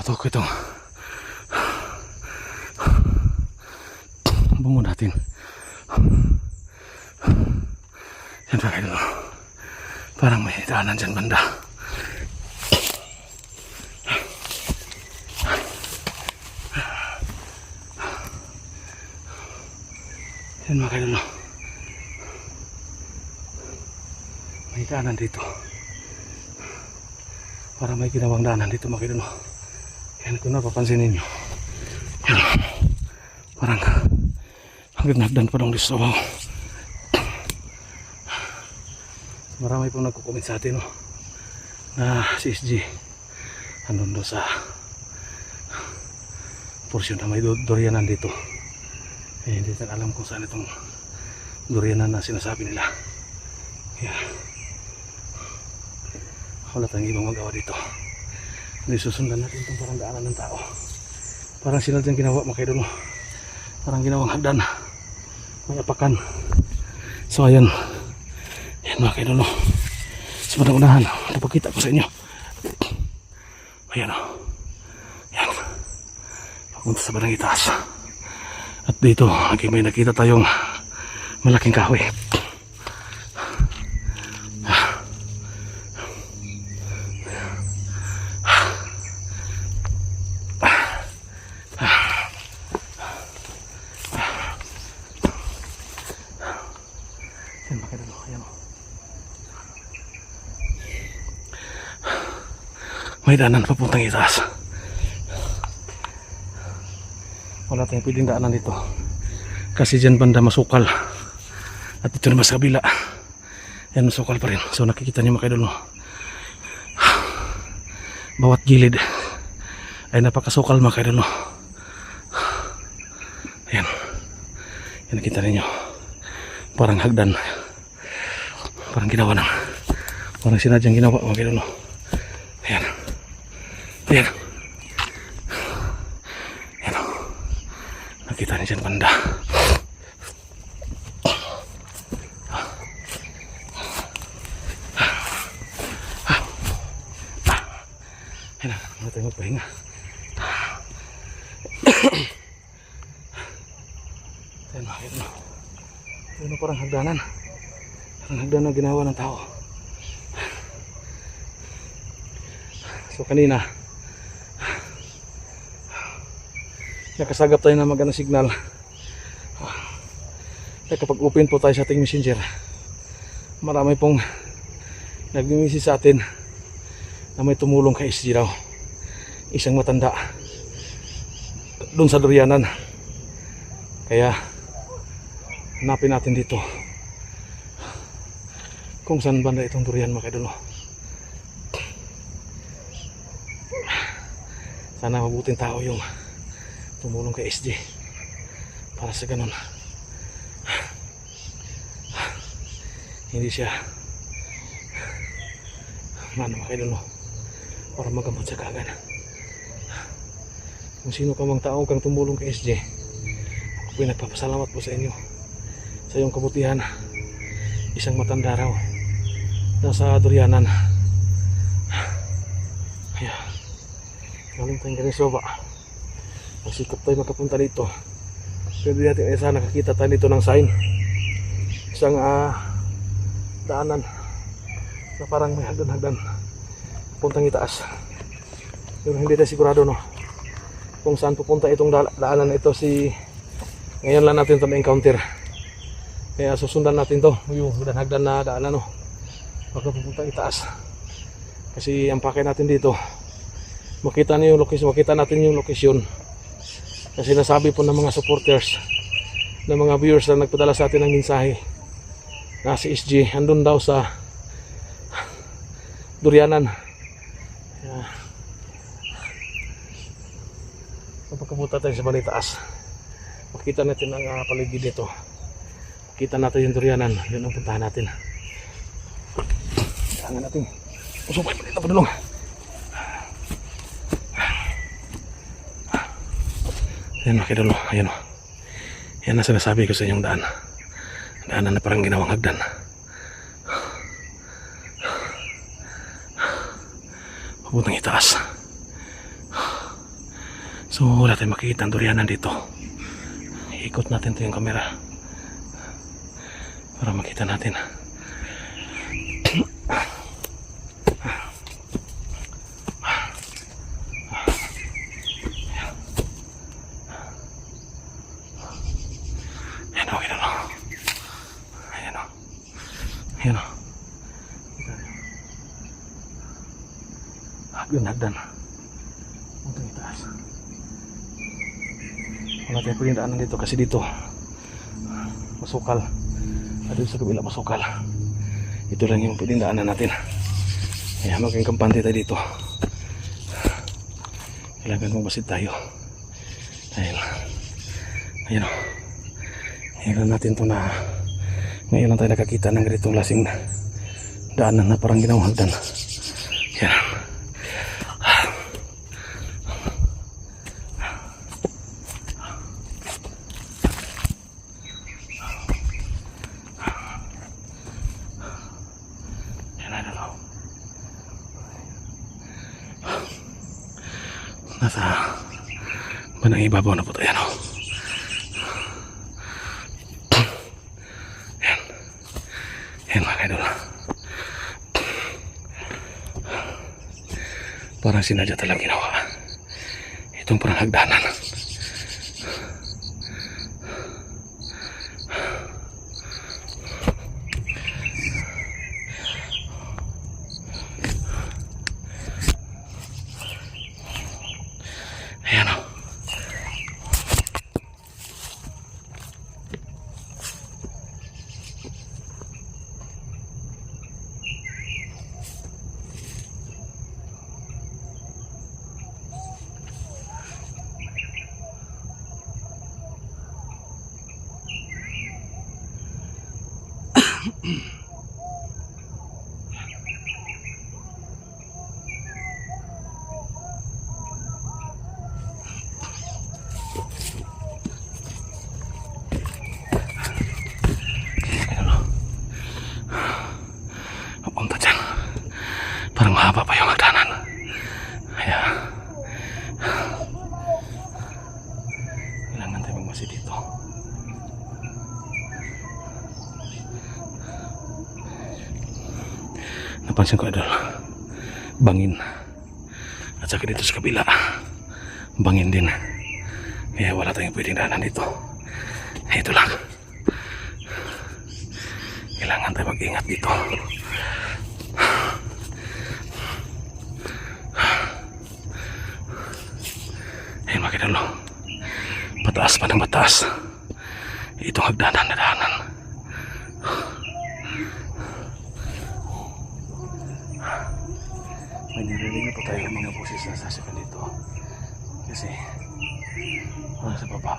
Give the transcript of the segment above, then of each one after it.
Patok itong bungo natin. Yan pa kayo. Parang may daanan dyan banda. Yan mga kayo. May daanan dito. Para may ginawang daanan dito mga kayo. Yan kung napapansin ninyo. Yan. Parang hanggang nagdan pa dong dito sa bawah. Marami pong nagkukomment sa atin na si SG andun doon sa portion na may durianan dito. Hindi natin alam kung saan itong durianan na sinasabi nila. Kaya wala tayong ibang magawa dito. Hindi susundan natin itong parang daanan ng tao. Parang sinadyang ginawa mga kaidol. Parang ginawang hagdan. May apakan. So ayan. Yan mga kaidol. Sa unahan, napakita ko sa inyo. Ayan o. Yan. Papunta sa bandang itaas. At dito, may nakita tayong malaking kahoy. Yan mga kaidol. Ayan o. May daanan papuntang itaas. Wala tayong pwedeng daanan dito kasi dyan banda masukal. At dito naman sa kabila, yan masukal pa rin. So nakikita niyo mga kaidol, bawat gilid ay napakasukal mga kaidol. Ayan. Yan nakita ninyo. Parang hagdan. Parang ginawa ng, parang sinadyang ginawa mga kaidol. Ayan. Ayan. Ayan. Nakita niyo dyan banda. Ayan. Ano tayo magpahinga. Ayan. Ayan. Ayan. Parang hagdanan. Parang hagdanan na ginawa ng tao. So kanina nakasagap tayo ng magandang signal. Kapag open po tayo sa ating messenger, marami pong nag-message sa atin na may tumulong kay SG daw, isang matanda doon sa durianan. Kaya hanapin natin dito kung saan banda itong durian mga kaidol. Sana mabuting tao yung tumulong kay SG para sa ganun hindi siya mga kaidol para magamot sa kagan. Kung sino ka mang tao kang tumulong kay SG, ako po'y nagpapasalamat po sa inyo sa iyong kabutihan. Isang matanda raw nasa durianan. Kaya galing tayong galing soba. Masikap tayo makapunta dito. Pwede natin sana nakakita tayo dito ng sign. Isang daanan na parang may hagdan-hagdan puntang itaas. Pero hindi tayo sigurado kung saan pupunta itong daanan na ito. Ngayon lang natin ito na-encounter. Kaya susundan natin to yung hagdan-hagdan na daanan baka pupuntang itaas. Kasi ang pakay natin dito, makita natin yung lokasyon. Kasi nasabi po ng mga supporters, ng mga viewers na nagpadala sa atin ng mensahe na si SG andun daw sa durianan. Pagkapunta tayo sa balitaas, makita natin ang paligid dito, makita natin yung durianan. Yun ang puntahan natin. Kailangan natin usupay pa dito padulong. Ayan mga kaidol, ayan o. Yan ang sinasabi ko sa inyong daan. Daanan na parang ginawang hagdan. Papuntang itaas. So wala tayong makikita ang durianan dito. Ikot natin ito yung camera para makita natin. Ayan o, ayan o. Ayan o. Ayan o. Hagdan. Ito yung taas. Wala tayong pwedeng daanan dito kasi dito masukal. At dito sa kabila masukal. Ito lang yung pwedeng daanan natin. Kaya maging kampante tayo dito. Kailangan magmasid tayo. Ayan o. Ngayon natin ito na ngayon lang tayo nakakita ng ganitong lasing daanan na parang ginawang hagdan. Yan. Nasa banang ibabaw na po tayo, no? Yan mga idol. Parang sinadya talang ginawa. Itong parang hagdanan. Ayan o. Papunta dyan. Parang mahaba pa yung hagdanan. Ayan. Kailangan tayo magmasid dito. Napansin ko, idol, bangin. At saka dito sa kabila, bangin din. Kaya wala tayong pwedeng daanan dito. Ito lang. Kailangan tayo mag-ingat dito. Ayun mga kidalo, pataas pa ng pataas itong hagdanan na daanan. May narinig po tayo mga busis na sasakyan dito kasi parang sa baba,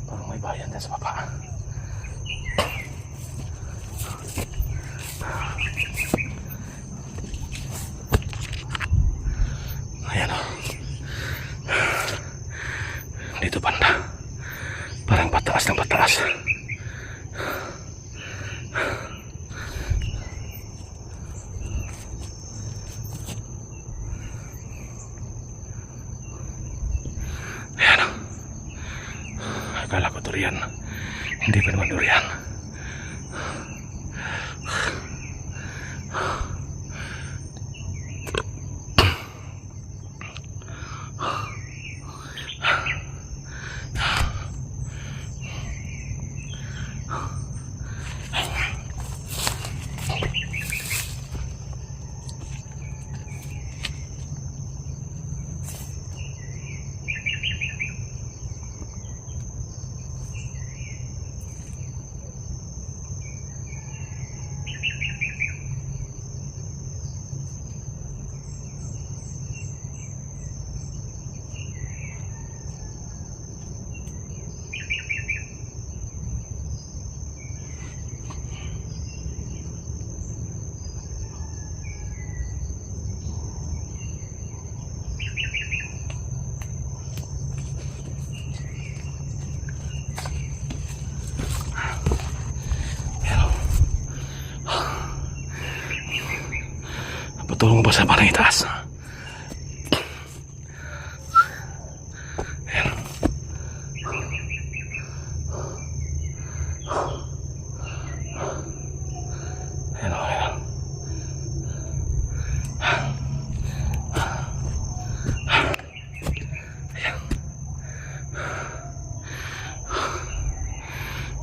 parang may bayan din sa baba. Ayan o. Dito banda, parang pataas ng pataas. Ayan o. Akala ko durian, hindi pa naman durian. Patulong ba sa parang itaas?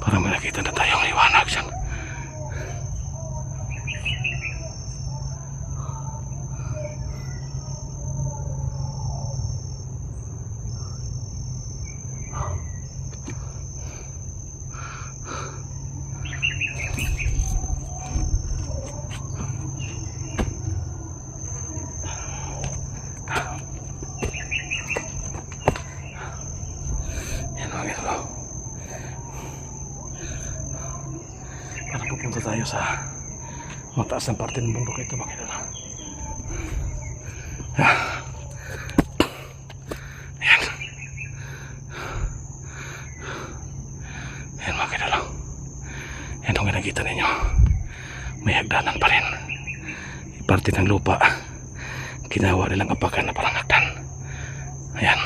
Parang may nakita na tayong liwanag dyan. Parang pupunta tayo sa mataas ng parte ng bundok ito, makita lang. Ayan. Ayan, makita lang. Ayan ang nakikita ninyo. May hagdanan pa rin. Parte ng lupa. Ginawa nilang apakan na parang hagdan. Ayan.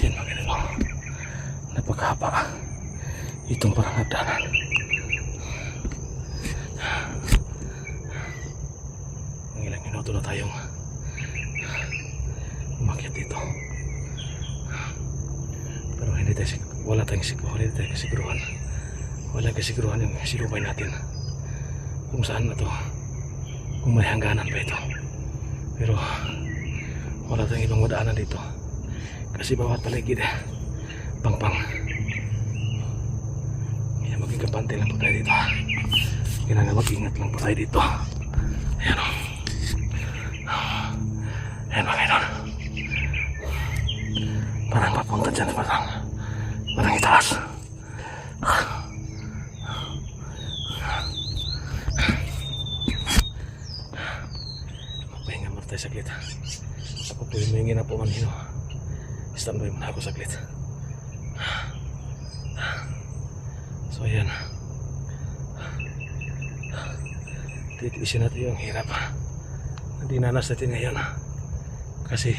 Yan, maganda lang. Napakahaba itong parang hagdanan. Ang ilang minuto na tayong umakyat dito. Pero hindi tayo, wala tayong kasiguruhan. Walang kasiguruhan yung silubay natin kung saan na to, kung may hangganan ba ito. Pero wala tayong ibang madaanan dito kasi bawat paligid pang-pang. Kaya maging kapante lang po tayo dito. Kailangan mag-ingat lang po tayo dito. Ayan o. Ayan mga idol. Parang papunta dyan, parang itaas. Magpahinga muna tayo saglit. Ako po yung humingi na po manhino. Standby muna ako saglit. So ayan, titiisin natin yung hirap na dinanas natin ngayon kasi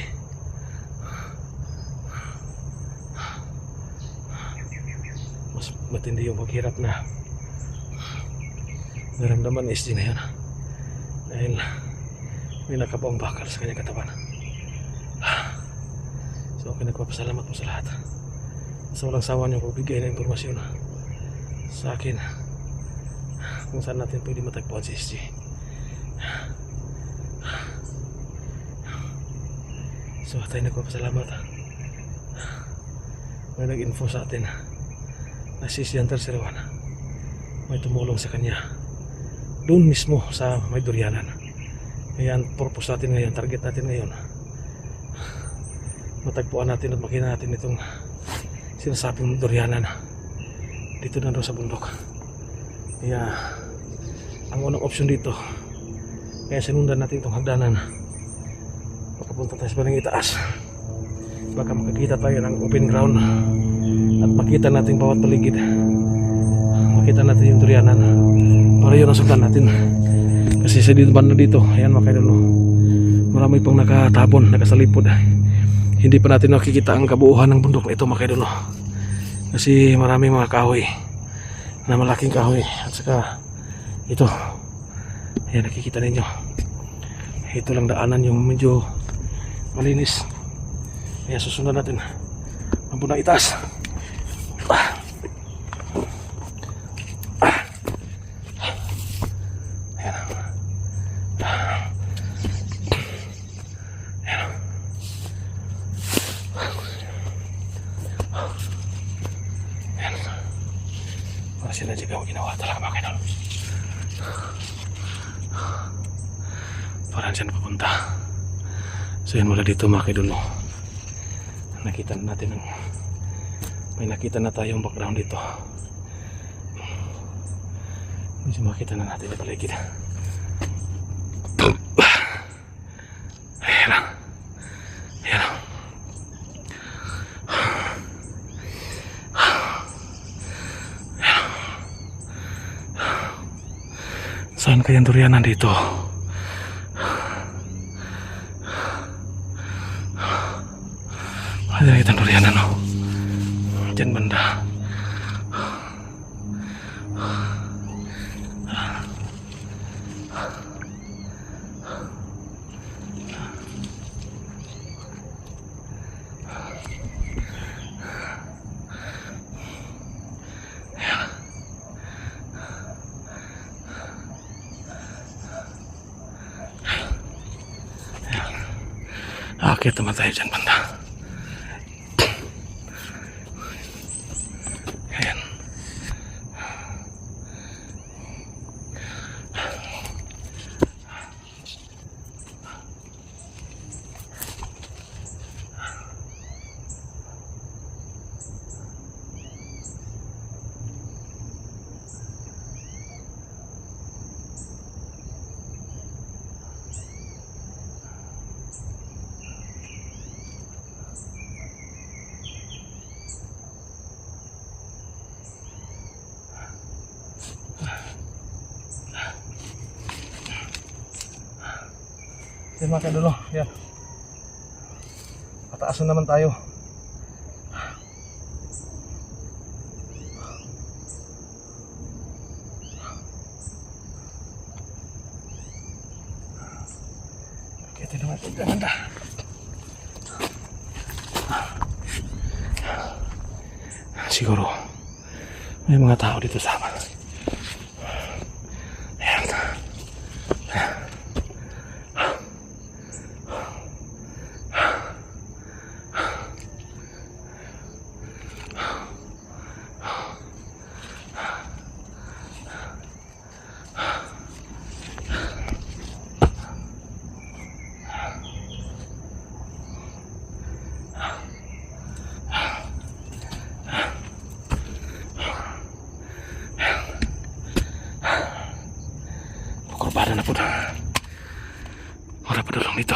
mas matindi yung paghirap na naramdaman ni SG na yun dahil may nakabaong bakal sa kanyang katawan. So nagpapasalamat po sa lahat sa walang sawa niyo pagbigay ng impormasyon sa akin kung saan natin pwede matagpuan si SG. So tayo nagpapasalamat. May nag-info sa atin na si Hunter Sirwan may tumulong sa kanya doon mismo sa may Durianan. Kaya ang purpose natin ngayon, target natin ngayon, matagpuan natin at makita natin itong sinasabing Durianan dito na doon sa bundok. Kaya ang unang option dito, kaya sinundan natin itong hagdanan, makapunta tayo sa baling itaas, baka makakita tayo ng open ground at makita natin bawat paligid, makita natin yung Durianan para yun ang sundan natin. Kasi sa dito banda dito, ayan mga kaidol, marami pang nakatabon, nakasalipod. Hindi pa natin nakikita ang kabuuhan ng bundok na ito mga kaidol, kasi maraming mga kahoy na malaking kahoy at saka ito, ayan nakikita ninyo, ito lang daanan yung medyo malinis. Kaya susundan natin ang punang itaas. Ayan. Para sila juga ang ginawa talaga mga kaidol. Parang saan papunta. So yan, mula dito mga kaidol, nakita na natin may nakita na tayong background dito. Medyo makita na natin yung paligid. Ayan lang. Ayan lang. Saan kayang durianan dito? Ada kita durianan, no? Diyan banda. Akit naman tayo dyan banda. Ayan. Yan mga kadulo, yan. Pataasan naman tayo. Kita naman ito dyan banda. Siguro may mga tao dito sama. Ayan. Kurbada na po na. Wala pa dulong dito.